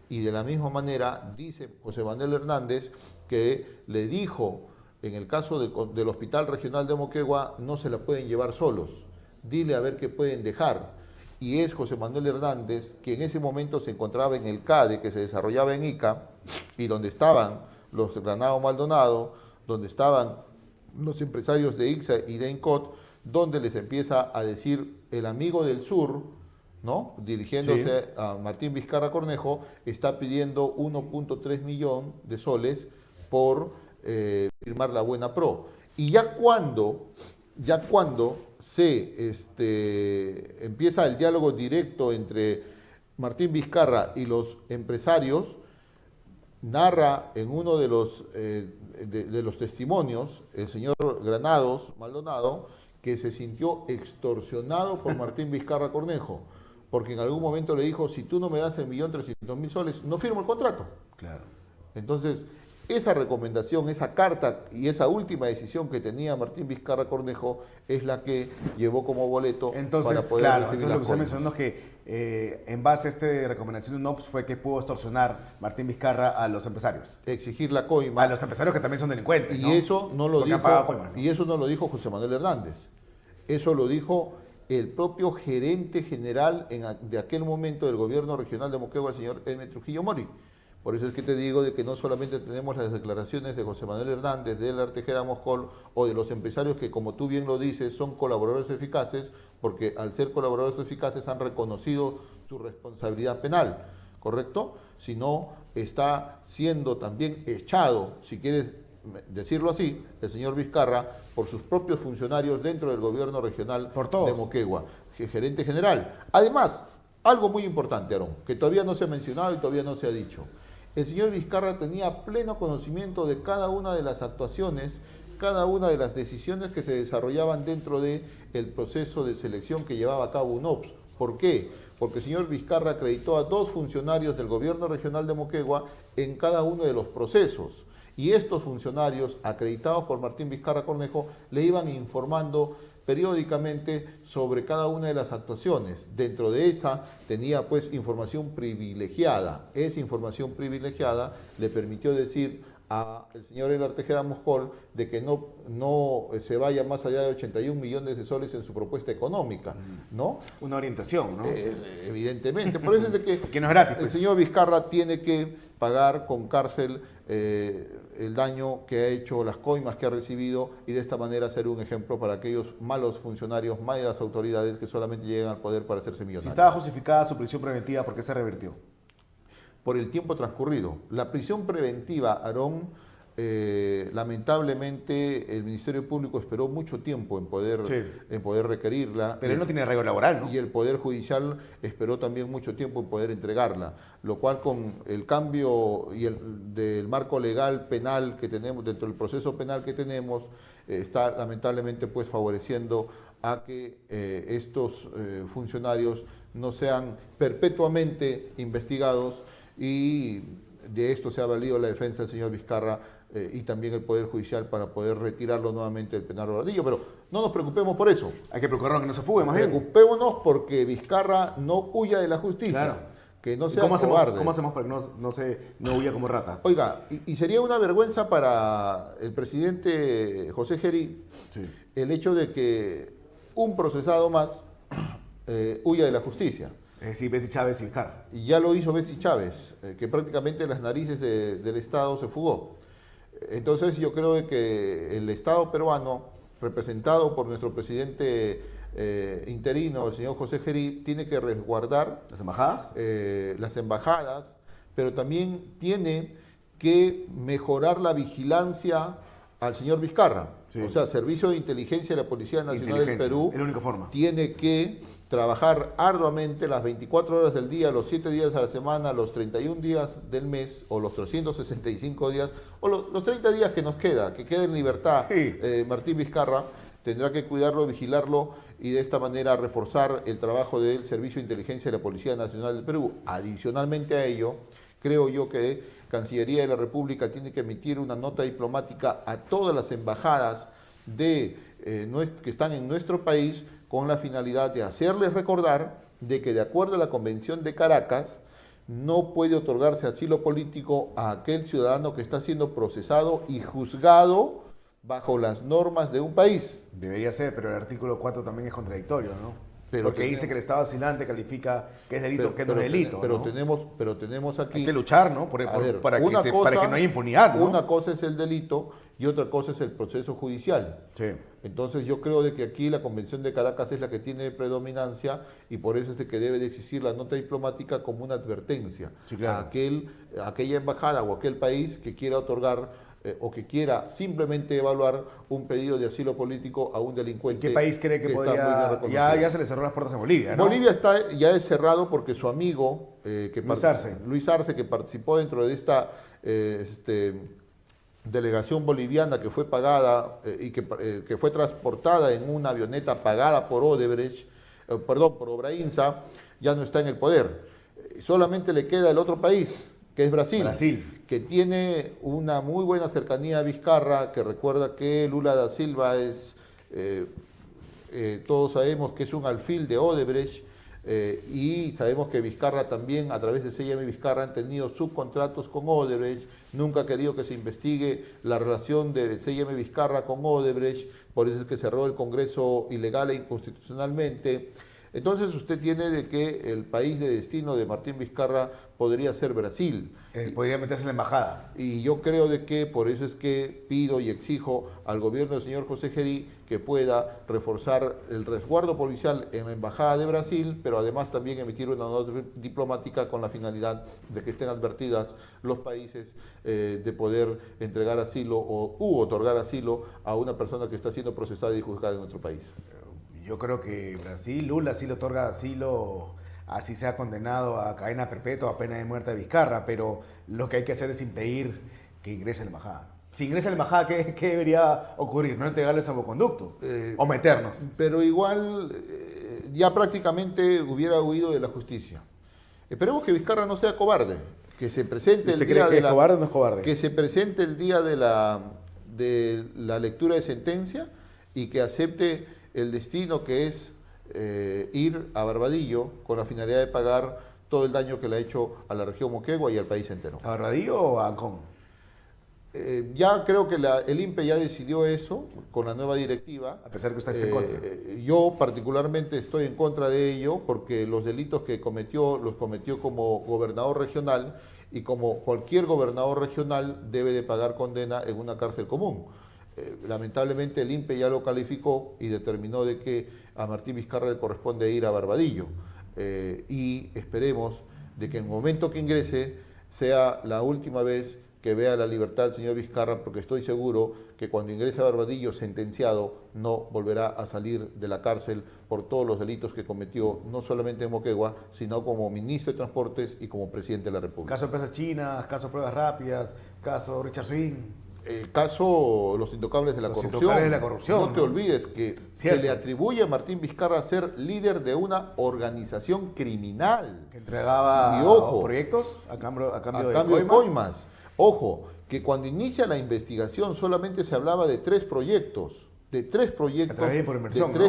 Y de la misma manera dice José Manuel Hernández que le dijo: en el caso del Hospital Regional de Moquegua no se la pueden llevar solos, dile a ver qué pueden dejar. Y es José Manuel Hernández, que en ese momento se encontraba en el CADE, que se desarrollaba en Ica, y donde estaban los Granado Maldonado, donde estaban los empresarios de ICSA y de INCOT, donde les empieza a decir el amigo del sur, ¿no? Dirigiéndose a Martín Vizcarra Cornejo, está pidiendo 1.3 millón de soles por firmar la buena pro. Y ya cuando se empieza el diálogo directo entre Martín Vizcarra y los empresarios, narra en uno de los testimonios el señor Granados Maldonado que se sintió extorsionado por Martín Vizcarra Cornejo, porque en algún momento le dijo: si tú no me das 1.300.000 soles, no firmo el contrato. Claro. Entonces, esa recomendación, esa carta y esa última decisión que tenía Martín Vizcarra Cornejo es la que llevó como boleto para poder recibir lo que usted mencionó es que en base a esta recomendación de UNOPS fue que pudo extorsionar Martín Vizcarra a los empresarios. Exigir la coima. A los empresarios que también son delincuentes, Y ¿no? eso no lo Porque dijo, han pagado coimas, ¿no? y eso no lo dijo José Manuel Hernández. Eso lo dijo el propio gerente general de aquel momento del gobierno regional de Moquegua, el señor Edme Trujillo Mori. Por eso es que te digo de que no solamente tenemos las declaraciones de José Manuel Hernández, de El Tejeda Moscol o de los empresarios que, como tú bien lo dices, son colaboradores eficaces, porque al ser colaboradores eficaces han reconocido su responsabilidad penal, ¿correcto? Sino está siendo también echado, si quieres decirlo así, el señor Vizcarra por sus propios funcionarios dentro del gobierno regional de Moquegua, gerente general. Además, algo muy importante, Aarón, que todavía no se ha mencionado y todavía no se ha dicho. El señor Vizcarra tenía pleno conocimiento de cada una de las actuaciones, cada una de las decisiones que se desarrollaban dentro del proceso de selección que llevaba a cabo UNOPS. ¿Por qué? Porque el señor Vizcarra acreditó a 2 funcionarios del gobierno regional de Moquegua en cada uno de los procesos. Y estos funcionarios, acreditados por Martín Vizcarra Cornejo, le iban informando periódicamente sobre cada una de las actuaciones. Dentro de esa tenía pues información privilegiada. Esa información privilegiada le permitió decir al señor Elar Tejeda Moscol de que no se vaya más allá de 81 millones de soles en su propuesta económica, ¿no? Una orientación, ¿no? Evidentemente. Por eso es de Que no es gratis, el pues. señor Vizcarra tiene que pagar con cárcel el daño que ha hecho, las coimas que ha recibido, y de esta manera ser un ejemplo para aquellos malos funcionarios, malas autoridades que solamente llegan al poder para hacerse millonarios. Si estaba justificada su prisión preventiva, ¿por qué se revirtió? Por el tiempo transcurrido. La prisión preventiva, Aarón, lamentablemente el Ministerio Público esperó mucho tiempo en poder requerirla. Pero él no tiene arraigo laboral, ¿no? Y el Poder Judicial esperó también mucho tiempo en poder entregarla, lo cual con el cambio del marco legal penal que tenemos, dentro del proceso penal que tenemos, está lamentablemente pues favoreciendo a que estos funcionarios no sean perpetuamente investigados, y de esto se ha valido la defensa del señor Vizcarra y también el Poder Judicial para poder retirarlo nuevamente del penal Barbadillo. Pero no nos preocupemos por eso. Hay que preocuparnos que no se fugue, más bien. Preocupémonos porque Vizcarra no huya de la justicia. Claro. Que no sea ¿Cómo cobarde. hacemos para que no huya como rata? Oiga, y sería una vergüenza para el presidente José Gerí el hecho de que un procesado más huya de la justicia. Es decir, Betty Chávez y Vizcarra. Y ya lo hizo Betsy Chávez, que prácticamente las narices del Estado se fugó. Entonces yo creo de que el Estado peruano, representado por nuestro presidente interino, el señor José Gerí, tiene que resguardar ¿Las embajadas? las embajadas, pero también tiene que mejorar la vigilancia al señor Vizcarra. Sí. O sea, Servicio de Inteligencia de la Policía Nacional del Perú es la única forma. tiene que trabajar arduamente las 24 horas del día, los 7 días a la semana, los 31 días del mes, o los 365 días, o los 30 días que nos queda, que quede en libertad. Sí. Martín Vizcarra tendrá que cuidarlo, vigilarlo, y de esta manera reforzar el trabajo del Servicio de Inteligencia de la Policía Nacional del Perú. Adicionalmente a ello, creo yo que Cancillería de la República tiene que emitir una nota diplomática a todas las embajadas que están en nuestro país, con la finalidad de hacerles recordar de que, de acuerdo a la Convención de Caracas, no puede otorgarse asilo político a aquel ciudadano que está siendo procesado y juzgado bajo las normas de un país. Debería ser, pero el artículo 4 también es contradictorio, ¿no? Porque tenemos, dice que el Estado asilante califica que es delito, que no es delito. Pero ¿no? tenemos aquí... Hay que luchar, ¿no? Para que no haya impunidad, ¿no? Una cosa es el delito y otra cosa es el proceso judicial. Sí. Entonces yo creo de que aquí la Convención de Caracas es la que tiene predominancia, y por eso es de que debe de existir la nota diplomática como una advertencia Sí, claro. a aquella embajada o aquel país que quiera otorgar o que quiera simplemente evaluar un pedido de asilo político a un delincuente. ¿Qué país cree que está muy bien podría...? reconocido? Ya se le cerró las puertas a Bolivia, ¿no? Bolivia ya es cerrado porque su amigo Luis Arce, que participó dentro de esta delegación boliviana que fue pagada y que fue transportada en una avioneta pagada por por Obrainsa, ya no está en el poder. Solamente le queda el otro país, que es Brasil, que tiene una muy buena cercanía a Vizcarra, que recuerda que Lula da Silva todos sabemos que es un alfil de Odebrecht, y sabemos que Vizcarra también, a través de CM Vizcarra, han tenido subcontratos con Odebrecht. Nunca ha querido que se investigue la relación de CM Vizcarra con Odebrecht, por eso es que cerró el Congreso ilegal e inconstitucionalmente. Entonces usted tiene de que el país de destino de Martín Vizcarra podría ser Brasil. Podría meterse en la embajada. Y yo creo de que por eso es que pido y exijo al gobierno del señor José Gerí que pueda reforzar el resguardo policial en la embajada de Brasil, pero además también emitir una nota diplomática con la finalidad de que estén advertidas los países de poder entregar asilo u otorgar asilo a una persona que está siendo procesada y juzgada en nuestro país. Yo creo que Brasil, Lula sí le otorga asilo, así sea condenado a cadena perpetua, a pena de muerte a Vizcarra, pero lo que hay que hacer es impedir que ingrese a la embajada. Si ingresa a la embajada, ¿qué debería ocurrir? ¿No entregarle salvoconducto? ¿O meternos? Pero igual ya prácticamente hubiera huido de la justicia. Esperemos que Vizcarra no sea cobarde, que se presente ¿Usted cree que es cobarde o no es cobarde? Que se presente el día de la lectura de sentencia y que acepte el destino que es ir a Barbadillo con la finalidad de pagar todo el daño que le ha hecho a la región Moquegua y al país entero. ¿A Barbadillo o a Ancón? Ya creo que el INPE ya decidió eso con la nueva directiva. A pesar que usted esté en contra. Yo particularmente estoy en contra de ello porque los delitos que cometió los cometió como gobernador regional y como cualquier gobernador regional debe de pagar condena en una cárcel común. Lamentablemente el INPE ya lo calificó y determinó de que a Martín Vizcarra le corresponde ir a Barbadillo. Y esperemos de que en el momento que ingrese sea la última vez que vea la libertad del señor Vizcarra, porque estoy seguro que cuando ingrese a Barbadillo sentenciado no volverá a salir de la cárcel por todos los delitos que cometió, no solamente en Moquegua, sino como ministro de Transportes y como presidente de la República. Caso de empresas chinas, caso de pruebas rápidas, caso Richard Swing. El caso Los Intocables de la Corrupción. Intocables de la Corrupción. No te olvides que Cierto. se le atribuye a Martín Vizcarra ser líder de una organización criminal. Que entregaba Y ojo, proyectos a cambio de coimas. Ojo, que cuando inicia la investigación solamente se hablaba de 3 proyectos, de 3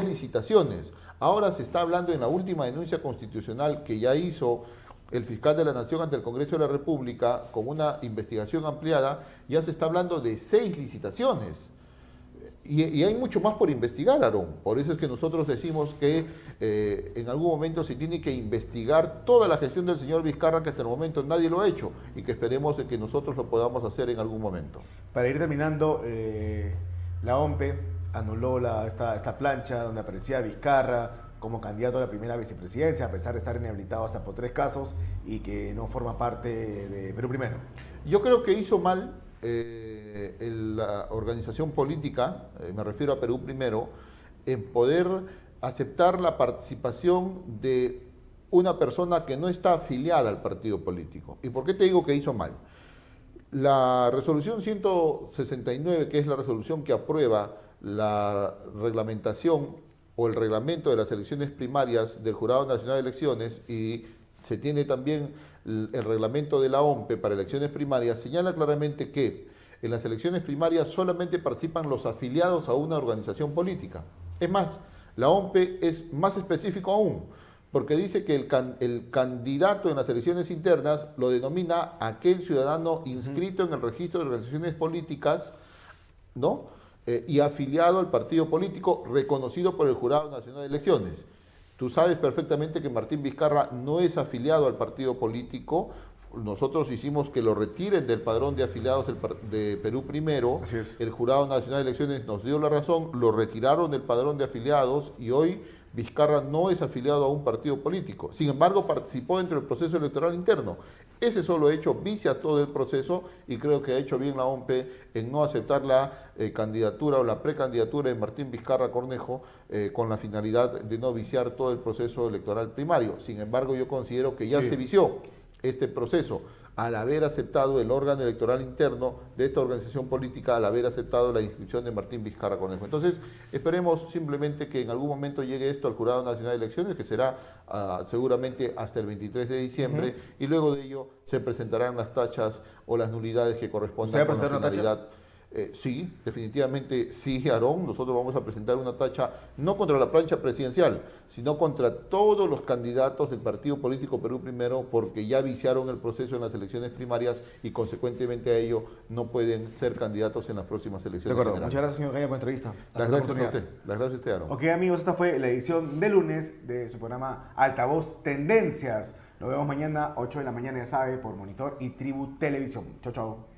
licitaciones. Ahora se está hablando en la última denuncia constitucional que ya hizo el fiscal de la Nación ante el Congreso de la República con una investigación ampliada, ya se está hablando de 6 licitaciones. Y hay mucho más por investigar, Aarón. Por eso es que nosotros decimos que en algún momento se tiene que investigar toda la gestión del señor Vizcarra, que hasta el momento nadie lo ha hecho, y que esperemos de que nosotros lo podamos hacer en algún momento. Para ir terminando, la OMPE anuló esta plancha donde aparecía Vizcarra como candidato a la primera vicepresidencia, a pesar de estar inhabilitado hasta por 3 casos y que no forma parte de Perú Primero. Yo creo que hizo mal la organización política, me refiero a Perú Primero, en poder aceptar la participación de una persona que no está afiliada al partido político. ¿Y por qué te digo que hizo mal? La resolución 169, que es la resolución que aprueba la reglamentación o el reglamento de las elecciones primarias del Jurado Nacional de Elecciones, y se tiene también el reglamento de la OMPE para elecciones primarias, señala claramente que en las elecciones primarias solamente participan los afiliados a una organización política. Es más, la OMPE es más específico aún, porque dice que el candidato en las elecciones internas lo denomina aquel ciudadano inscrito en el registro de organizaciones políticas, ¿no? Y afiliado al partido político reconocido por el Jurado Nacional de Elecciones. Tú sabes perfectamente que Martín Vizcarra no es afiliado al partido político. Nosotros hicimos que lo retiren del padrón de afiliados de Perú Primero. Así es. El Jurado Nacional de Elecciones nos dio la razón, lo retiraron del padrón de afiliados y hoy Vizcarra no es afiliado a un partido político. Sin embargo, participó dentro del proceso electoral interno. Ese solo hecho vicia todo el proceso y creo que ha hecho bien la OMPE en no aceptar la candidatura o la precandidatura de Martín Vizcarra Cornejo con la finalidad de no viciar todo el proceso electoral primario. Sin embargo, yo considero que ya se vició este proceso al haber aceptado el órgano electoral interno de esta organización política, al haber aceptado la inscripción de Martín Vizcarra Cornejo. Entonces, esperemos simplemente que en algún momento llegue esto al Jurado Nacional de Elecciones, que será seguramente hasta el 23 de diciembre, y luego de ello se presentarán las tachas o las nulidades que correspondan con la finalidad. Sí, definitivamente sí, Aarón. Nosotros vamos a presentar una tacha no contra la plancha presidencial, sino contra todos los candidatos del partido político Perú Primero, porque ya viciaron el proceso en las elecciones primarias y consecuentemente a ello no pueden ser candidatos en las próximas elecciones. De acuerdo. generales. Muchas gracias, señor Caña, por la entrevista. Las gracias a usted. Las gracias a usted, Aarón. Ok, amigos, esta fue la edición de lunes de su programa Altavoz Tendencias. Nos vemos mañana, 8 de la mañana, ya sabe, por Monitor y Tribu Televisión. Chau, chau.